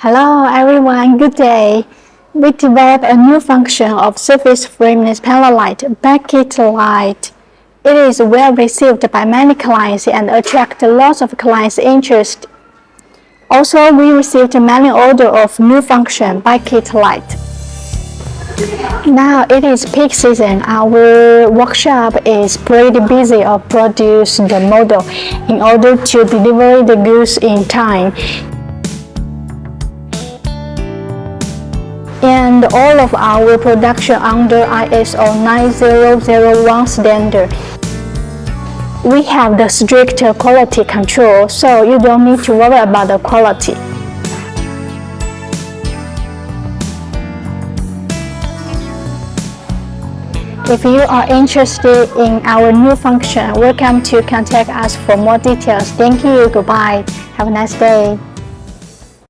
Hello everyone, good day. We developed a new function of surface frameless panel light, backlit light. It is well received by many clients and attracts lots of clients' interest. Also, we received many orders of new function, backlit light. Now it is peak season. Our workshop is pretty busy to produce the model in order to deliver the goods in time. And all of our production under ISO 9001 standard. We have the strict quality control, so you don't need to worry about the quality. If you are interested in our new function, welcome to contact us for more details. Thank you. Goodbye. Have a nice day.